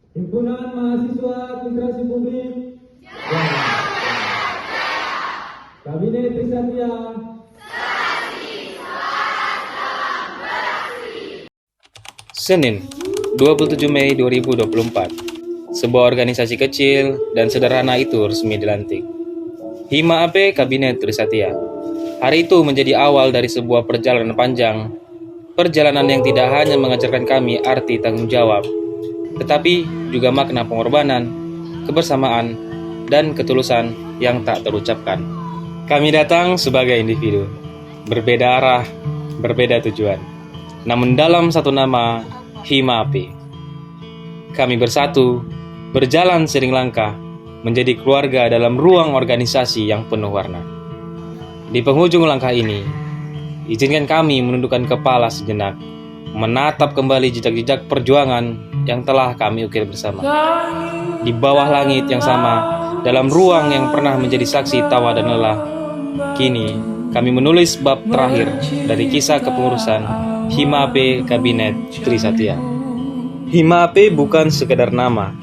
Himpunan Mahasiswa Administrasi Publik, Kabinet Trisatya, Senin, 27 Mei 2024. Sebuah organisasi kecil dan sederhana itu resmi dilantik. Hima AP Kabinet Trisatya. Hari itu menjadi awal dari sebuah perjalanan panjang. Perjalanan yang tidak hanya mengajarkan kami arti tanggung jawab, tetapi juga makna pengorbanan, kebersamaan, dan ketulusan yang tak terucapkan. Kami datang sebagai individu, berbeda arah, berbeda tujuan, namun dalam satu nama, Hima AP. Kami bersatu, berjalan sering langkah, menjadi keluarga dalam ruang organisasi yang penuh warna. Di penghujung langkah ini, izinkan kami menundukkan kepala sejenak, menatap kembali jejak-jejak perjuangan yang telah kami ukir bersama. Di bawah langit yang sama, dalam ruang yang pernah menjadi saksi tawa dan lelah, kini kami menulis bab terakhir dari kisah kepengurusan Hima AP Kabinet Trisatya. Hima AP bukan sekedar nama,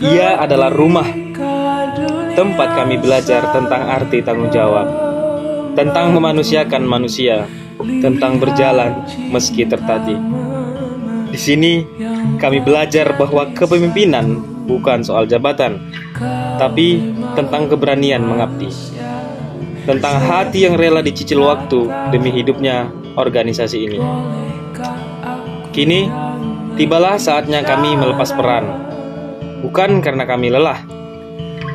ia adalah rumah, tempat kami belajar tentang arti tanggung jawab, tentang memanusiakan manusia, tentang berjalan meski tertatih. Di sini kami belajar bahwa kepemimpinan bukan soal jabatan, tapi tentang keberanian mengabdi, tentang hati yang rela dicicil waktu demi hidupnya organisasi ini. Kini tibalah saatnya kami melepas peran, bukan karena kami lelah,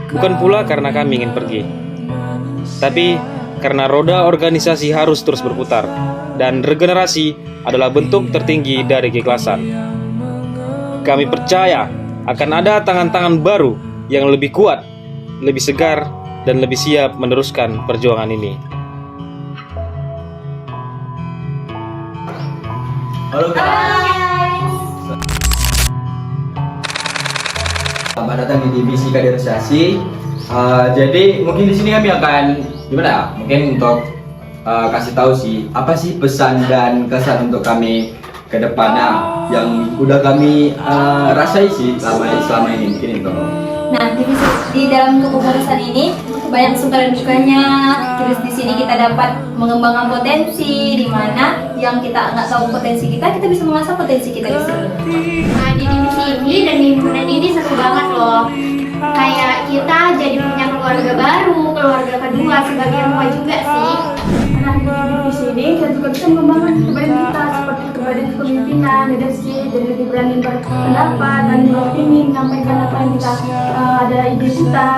bukan pula karena kami ingin pergi, tapi karena roda organisasi harus terus berputar, dan regenerasi adalah bentuk tertinggi dari keikhlasan. Kami percaya akan ada tangan-tangan baru yang lebih kuat, lebih segar, dan lebih siap meneruskan perjuangan ini. Halo guys. Selamat datang di divisi kaderisasi. Jadi mungkin di sini kami akan gimana ya? Mungkin untuk kasih tahu sih apa sih pesan dan kesan untuk kami ke depannya yang udah kami rasai sih selama ini mungkin itu. Nah, di dalam kepengurusan ini banyak suka dan dukanya. Terus di sini kita dapat mengembangkan potensi, di mana yang kita nggak tahu potensi kita bisa mengasah potensi kita di sini. Nah, di divisi ini dan di himpunan ini seru banget loh. Kayak kita jadi punya keluarga baru, keluarga kedua sebagai rumah juga sih. Nah, di divisi ini kita juga bisa mengembangkan kepribadian kita seperti kepribadian kepemimpinan, leadership, dan lebih berani berpendapat dan beropini menyampaikan apa yang kita ada ide kita.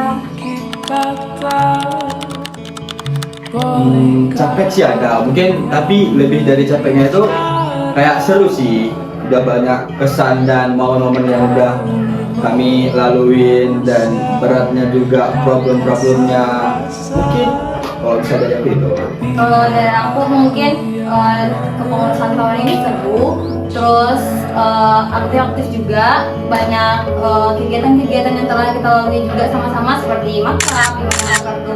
Capek sih ada mungkin, tapi lebih dari capeknya itu kayak seru sih. Udah banyak kesan dan momen-momen yang udah kami laluin, dan beratnya juga problem-problemnya. Mungkin kalau bisa dari aku itu. Kalau dari aku mungkin kepengurusan tahun ini seru, terus aktif juga, banyak kegiatan-kegiatan yang telah kita lalui juga sama-sama seperti makrab, dimana kartu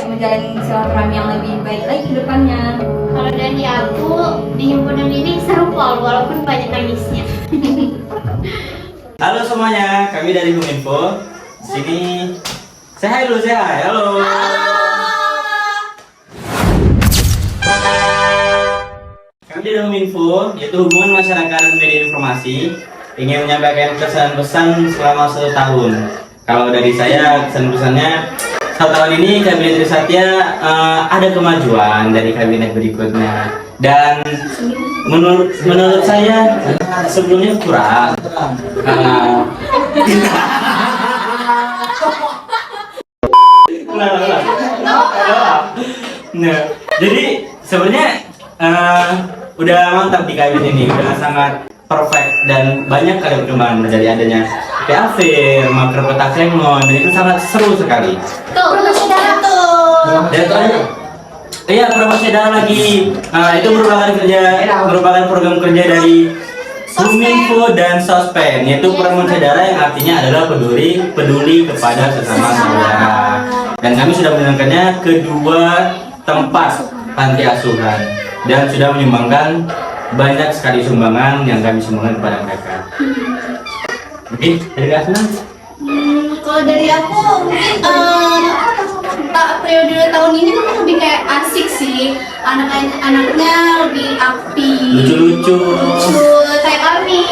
menjalin silaturahmi yang lebih baik lagi ke depannya. Kalau dari aku di himpunan ini seru kok, walaupun banyak nangisnya. Halo semuanya, kami dari Huminfo. Sini, say hi dulu, say hi. Halo. Kami dari Huminfo, yaitu Hubungan Masyarakat dan Media Informasi, ingin menyampaikan kesan-pesan selama 1 tahun. Kalau dari saya, kesan-pesannya 1 tahun ini Kabinet Trisatya ada kemajuan dari kabinet berikutnya, dan menurut saya sebelumnya kurang. Nah, jadi sebenarnya udah mantap di kabinet ini, udah sangat perfect dan banyak kali perkembangan dari adanya PAV, makro peta Klengon, dan itu sangat seru sekali. Tuh, promosi darah tuh. Dan iya, promosi darah lagi. Itu merupakan program kerja dari Huminfo dan Sospen, yaitu promosi darah yang artinya adalah peduli kepada sesama saudara. Dan kami sudah menjalankannya ke 2 tempat panti asuhan dan sudah menyumbangkan banyak sekali sumbangan yang kami sumbangkan kepada mereka. Mungkin dari Kak Asna? Kalau dari aku mungkin periode tahun ini tuh lebih kayak asik sih. Anak-anaknya lebih api, Lucu-lucu. lucu kayak kami.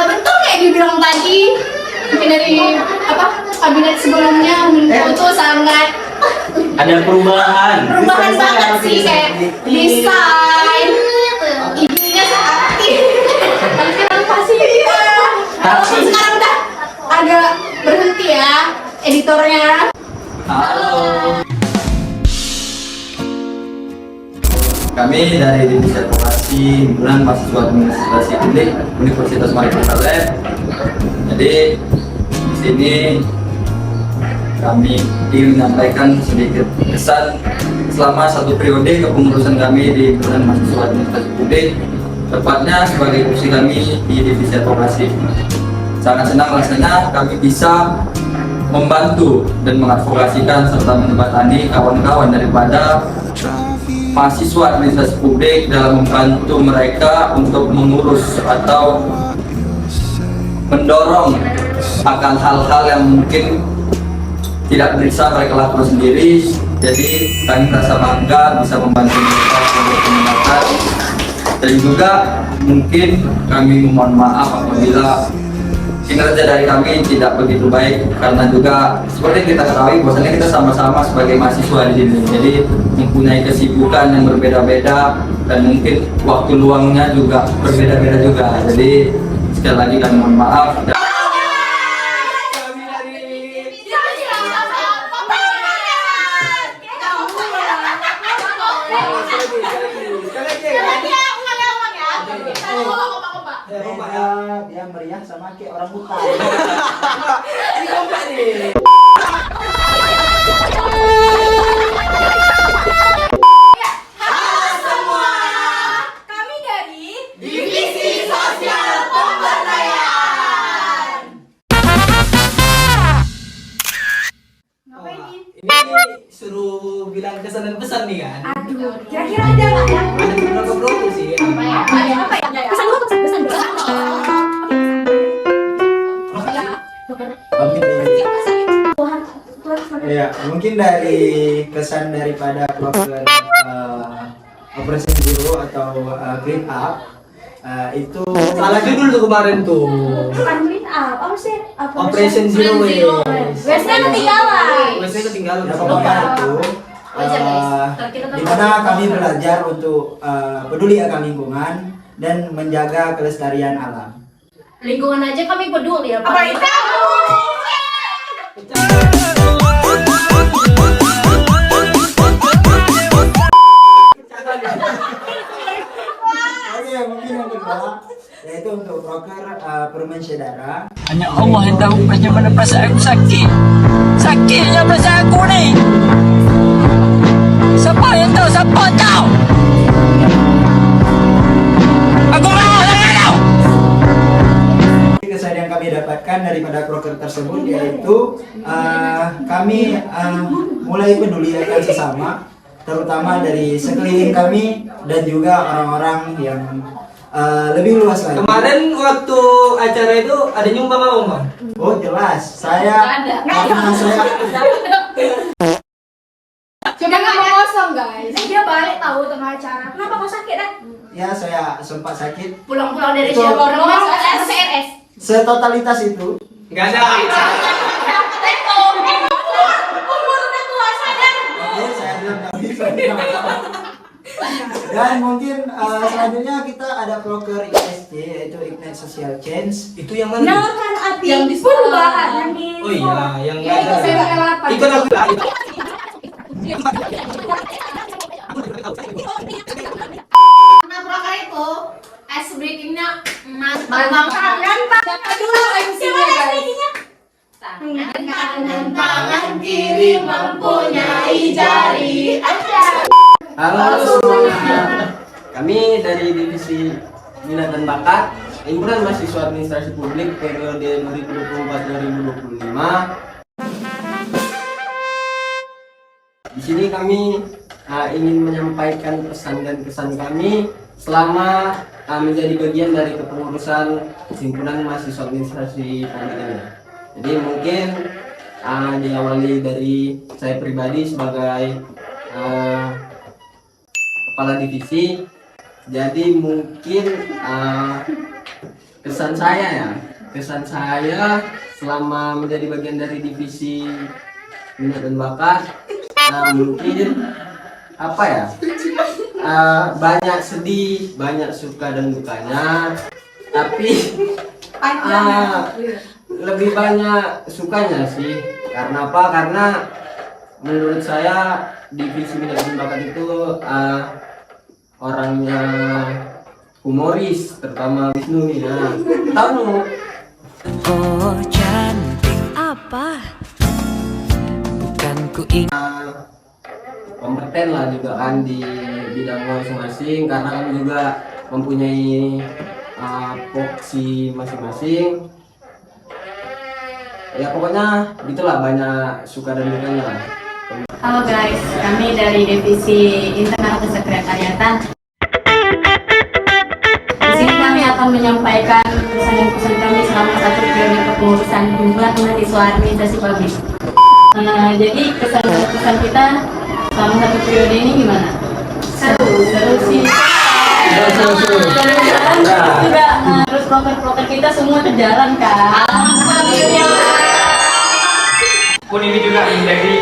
Betul kayak dibilang tadi, mungkin dari kabinet sebelumnya itu sangat Ada perubahan. banget sih, kayak desain, idenya seaktif. Tapi sekarang pasti walaupun sekarang udah agak berhenti ya editornya. Halo. Kami dari Divisi Advokasi Himpunan Mahasiswa Administrasi Publik Universitas Maryam. Jadi di sini kami ingin menyampaikan sedikit kesan selama satu periode kepengurusan kami di Himpunan Mahasiswa Administrasi Publik, tepatnya sebagai kursi kami di Divisi Advokasi. Sangat senang rasanya kami bisa membantu dan mengadvokasikan serta menjembatani kawan-kawan daripada mahasiswa administrasi publik dalam membantu mereka untuk mengurus atau mendorong akan hal-hal yang mungkin tidak bisa mereka lakukan sendiri. Jadi kami merasa bangga bisa membantu mereka untuk peningkatan, dan juga mungkin kami mohon maaf apabila kinerja dari kami tidak begitu baik, karena juga seperti kita ketahui bahwasanya kita sama-sama sebagai mahasiswa di sini, jadi mempunyai kesibukan yang berbeda-beda dan mungkin waktu luangnya juga berbeda-beda juga. Jadi sekali lagi kami mohon maaf. Dia meriah sama kayak orang buta. Kami dari Divisi Sosial Pemberdayaan. Ini suruh bilang kesan dan pesan nih kan? Aduh, kira-kira ada nggak ya? Ada beberapa program sih. Apa ya? Pesan dulu, pesan dulu. Ya, mungkin dari kesan daripada program Operation Zero atau Clean Up itu salah judul tuh kemarin tuh. Bukan clean up, apa sih? Operation Zero Waste. Waste-nya ketinggalan. Waste-nya ketinggalan. Ya, pokoknya itu di mana kami belajar untuk peduli akan lingkungan dan menjaga kelestarian alam. Lingkungan aja kami peduli ya Pak. Apa itu? Oke, mungkin yang kedua yaitu untuk proker permen Syedara. Hanya Allah yang tahu bagaimana perasaan aku sakit. Sakitnya perasaan aku ni. Siapa yang tahu? Siapa tahu? Aku mahu sangat tahu. Kesan yang kami dapatkan daripada proker tersebut yaitu kami mulai peduli akan sesama, terutama dari sekeliling kami dan juga orang-orang yang lebih luas lagi. Kemarin waktu acara itu ada nyumbang apa Bang? Oh jelas, saya karena saya Coba nggak mau kosong guys. Dia balik tahu tengah acara. Kenapa kau sakit dah? ya saya sempat sakit. Pulang-pulang dari Itu- Cirebon CRS. Setotalitas itu Enggak ada. oke, saya bilang nggak bisa. Dan mungkin selanjutnya kita ada proker ISC yaitu Ignite Social Change. Itu yang mana? Nyalakan api. Yang di perubahan yang di. Oh iya, yang Ya, itu saya ikut aku. Nah, proker itu ice breakingnya mantap Tangan banget. siapa dulu MC-nya guys? Tangan kanan, tangan kiri mempunyai jari. Halo semuanya, kami dari Divisi Minat dan Bakat Himpunan Mahasiswa Administrasi Publik periode 2024-2025. Di sini kami ingin menyampaikan pesan dan kesan kami selama menjadi bagian dari kepengurusan himpunan mahasiswa administrasi publik ini. Jadi mungkin diawali dari saya pribadi sebagai kepala divisi. Jadi mungkin kesan saya selama menjadi bagian dari divisi minat dan bakat, mungkin apa ya, banyak sedih, banyak suka dan dukanya, tapi lebih banyak sukanya sih. Karena apa? Karena menurut saya divisi minat dan bakat itu orangnya humoris, terutama Wisnu nih. Tahu nu? Oh cantik apa? Bukan ku ingin. Kompeten lah juga kan di bidangnya masing-masing, karena kan juga mempunyai voksi masing-masing. Ya pokoknya gitulah, banyak suka dan dukanya lah. Halo guys, kami dari divisi internal kesekretariatan. Di sini kami akan menyampaikan pesan-pesan kami selama 1 periode kepengurusan himpunan mahasiswa administrasi publik. Jadi pesan kita selama 1 periode ini gimana? Seru sih. Seru juga. Terus proker-proker kita semua terjalan kan. Pun ini juga menjadi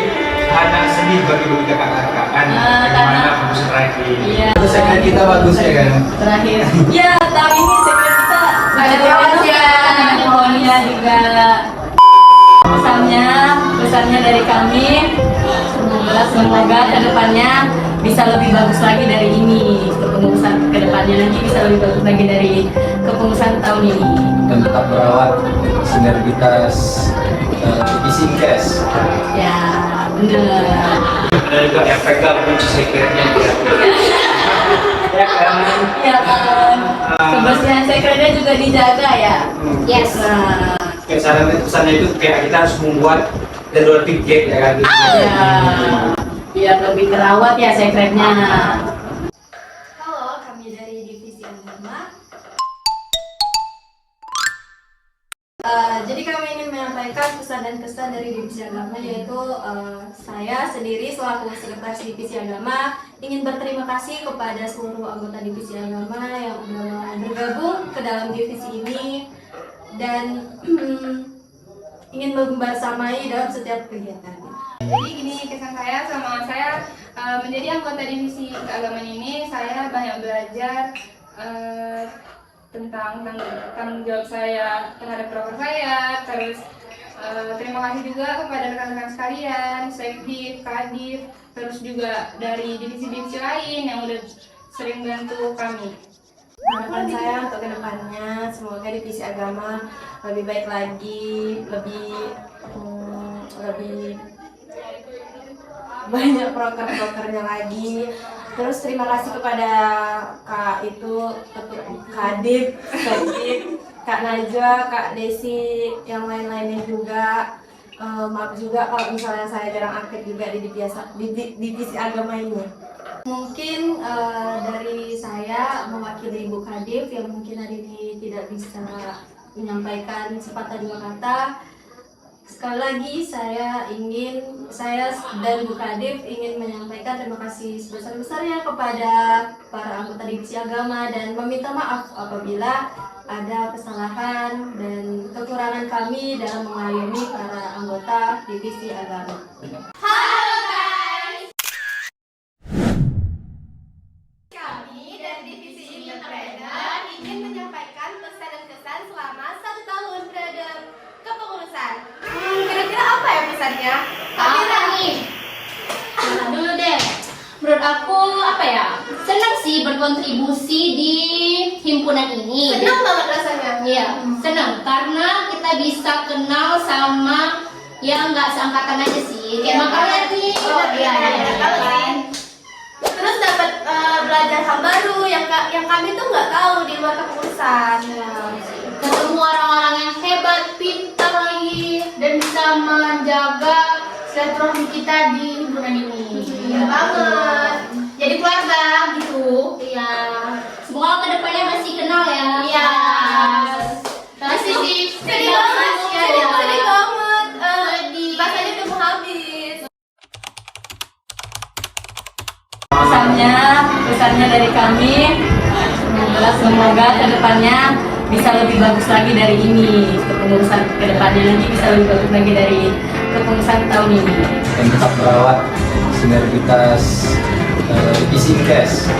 hana sedih bagi kakak-kakak kan, bagaimana fokus terakhir. Iya. Segmen kita bagus ya kan. Terakhir. Ya, tahun ini segmen kita ada pohonnya juga. Pesannya dari kami, semoga kedepannya bisa lebih bagus lagi dari ini. Kepengurusan kedepannya nanti bisa lebih bagus lagi dari kepengurusan tahun ini. Dan tetap merawat sinergitas divisi kes. Ya, bener. Ada juga yang pegang kunci sekretnya ya. Ya kan? Ya kan. Kebersihan sekretnya juga dijaga ya. Yes. Nah, Pesannya itu kayak kita harus membuat jadwal tiket ya kan. ya, biar lebih terawat ya sekretnya. Halo, kami dari divisi agama. Jadi kami ingin menyampaikan pesan dan kesan dari divisi agama, yaitu saya sendiri selaku sekretaris divisi agama ingin berterima kasih kepada seluruh anggota divisi agama yang sudah bergabung ke dalam divisi ini dan ingin membersamai dalam setiap kegiatan. Jadi gini, kesan saya sama saya menjadi anggota divisi keagamaan ini, saya banyak belajar tentang tanggung jawab saya terhadap proker saya. Terus terima kasih juga kepada rekan-rekan sekalian, Sekdiv, Kadif, terus juga dari divisi-divisi lain yang udah sering bantu kami. Harapan saya untuk kedepannya semoga divisi agama lebih baik lagi, lebih banyak proker-prokernya lagi. Terus terima kasih kepada Kak Kadif, Kak Najwa, Kak Desi, yang lain-lainnya juga. Maaf juga kalau misalnya saya jarang aktif juga di divisi agama ini. Mungkin dari saya mewakili Ibu Kadif yang mungkin hari ini tidak bisa menyampaikan sepatah dua kata. Sekali lagi saya dan Bu Kadif ingin menyampaikan terima kasih sebesar-besarnya kepada para anggota divisi agama dan meminta maaf apabila ada kesalahan dan kekurangan kami dalam mengayomi para anggota divisi agama. Halo guys. Kami dari divisi Entrepreneur ingin menyampaikan pesan dan kesan selama 1 tahun periode kepengurusan. Kira-kira apa ya pesannya? Apa nih? Dulu deh. Menurut aku apa ya? Senang sih berkontribusi di himpunan ini. Senang banget rasanya. Iya, senang karena kita bisa kenal sama yang nggak seangkatan aja sih. Kayak makanya nih. Oh iya, kan. Terus dapat belajar hal baru yang kami tuh nggak tahu di luar kepengurusan. Ketemu orang-orang yang hebat, pintar lagi, dan bisa menjaga silaturahmi kita di himpunan ini. Iya banget. Jadi keluarga gitu. Iya. kedepannya masih kenal ya. Iya. Masih sih. Sedih banget. Ya, Sedih banget. Rasanya udah mau habis. Pesannya dari kami adalah semoga kedepannya bisa lebih bagus lagi dari ini, kepengurusan kedepannya nanti bisa lebih bagus lagi dari kepengurusan tahun ini. Dan tetap merawat sinergitas divisi INKES.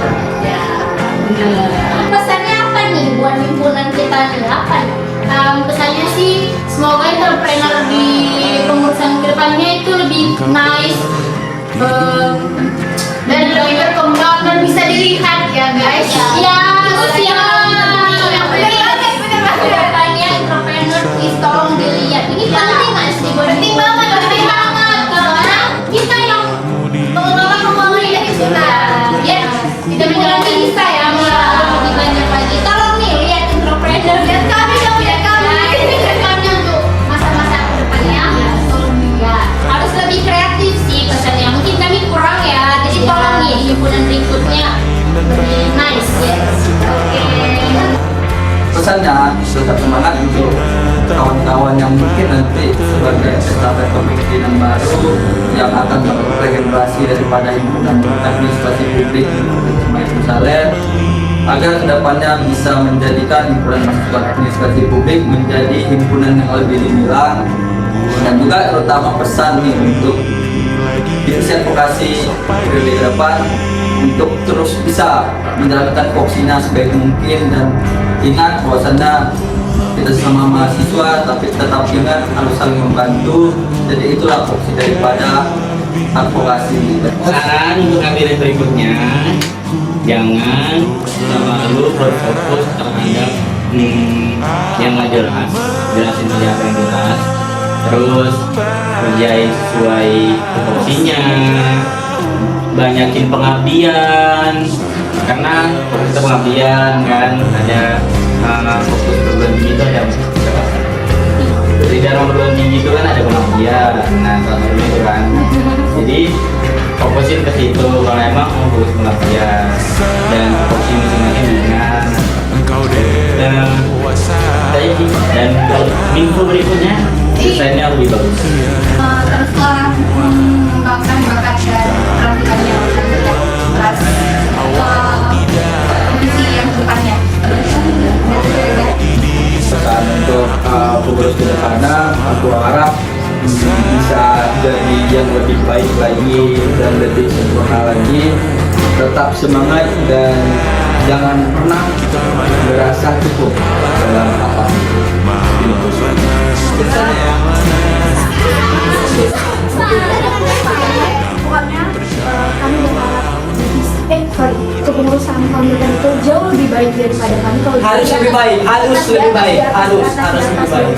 Ya, benar. Pesannya apa nih buat himpunan kita nih? Apa nih? Pesannya sih semoga entrepreneur di pengurusan kedepannya itu lebih nice dan lebih berkembang dan bisa dilihat ya guys. Ya, itu sih yang kedepannya entrepreneur please tolong dilihat. Ini penting nggak sih? Penting banget karena kita yang mengelola dari kita. Ya, kita menjalani bisa ya lebih banyak lagi. Tolong nih lihat entrepreneur dan kami dong ya kami untuk masa-masa kedepannya. Ya, harus lebih kreatif sih pesannya. Mungkin kami kurang ya. Jadi tolong nih di himpunan berikutnya lebih nice ya. Oke. Pesannya tetap semangat untuk kawan-kawan yang mungkin nanti sebagai estafet kepemimpinan baru yang akan meregenerasi daripada himpunan administrasi publik Ismail Saleh, agar kedepannya bisa menjadikan himpunan mahasiswa administrasi publik menjadi himpunan yang lebih gemilang. Dan juga terutama pesan nih untuk divisi advokasi periode ke depan untuk terus bisa menjalankan voksinya sebaik mungkin, dan ingat bahwasannya kita sama mahasiswa tapi tetap ingat harus saling membantu. Jadi itulah voksi daripada advokasi. Saran untuk kabinet berikutnya, jangan terlalu berfokus terhadap yang nggak jelas, jelasin saja apa yang jelas, terus kerjain sesuai tupoksinya, banyakin pengabdian, karena fokus ke pengabdian kan ada fokus perguruan tinggi itu ada dari dalam perguruan tinggi itu kan ada pengabdian, nah salah satunya itu kan, jadi fokusin ke situ kalau emang mau fokus pengabdian dan fokusin masing-masing dengan dan minggu berikutnya desainnya lebih bagus. Teruslah mengembangkan bakat dan keterampilannya kondisi yang depannya. Dan untuk pengurus ke depannya, aku harap bisa jadi yang lebih baik lagi dan lebih sempurna lagi. Tetap semangat dan jangan pernah merasa cukup dalam apa. Pokoknya kami berharap kepengurusan tahun depan itu jauh lebih baik daripada kami. Kalau Harus lebih baik, harus lebih baik, harus lebih baik.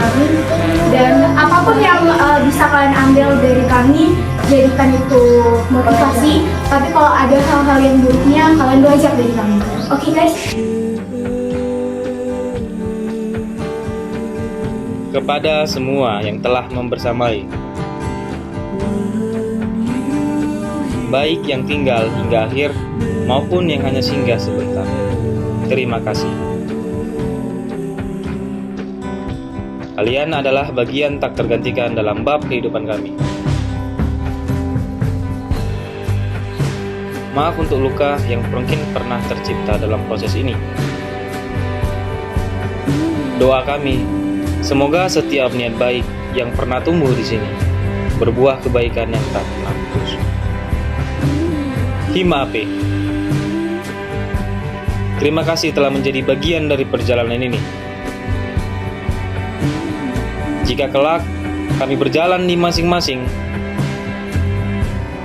Dan apapun yang bisa kalian ambil dari kami, jadikan itu motivasi. Tapi kalau ada hal-hal yang buruknya, kalian belajar dari kami. Oke guys? Kepada semua yang telah membersamai, baik yang tinggal hingga akhir maupun yang hanya singgah sebentar, terima kasih. Kalian adalah bagian tak tergantikan dalam bab kehidupan kami. Maaf untuk luka yang mungkin pernah tercipta dalam proses ini. Doa kami, semoga setiap niat baik yang pernah tumbuh di sini berbuah kebaikan yang tak pernah putus. Hima AP, terima kasih telah menjadi bagian dari perjalanan ini. Jika kelak kami berjalan di masing-masing,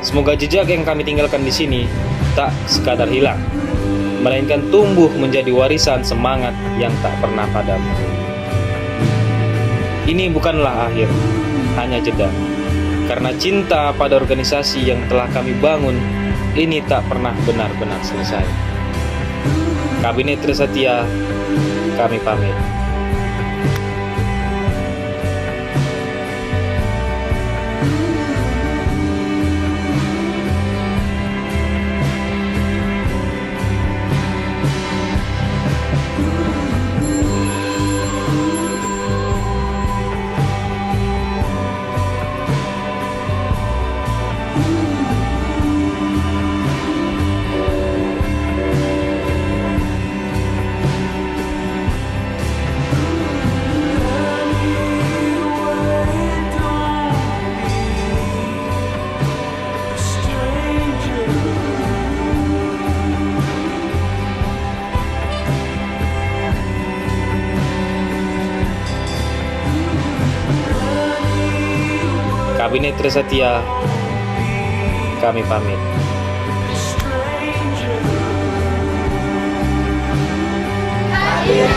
semoga jejak yang kami tinggalkan di sini tak sekadar hilang, melainkan tumbuh menjadi warisan semangat yang tak pernah padam. Ini bukanlah akhir, hanya jeda. Karena cinta pada organisasi yang telah kami bangun ini tak pernah benar-benar selesai. Kabinet Trisatya, kami pamit. Kabinet Trisatya, kami pamit. Hadir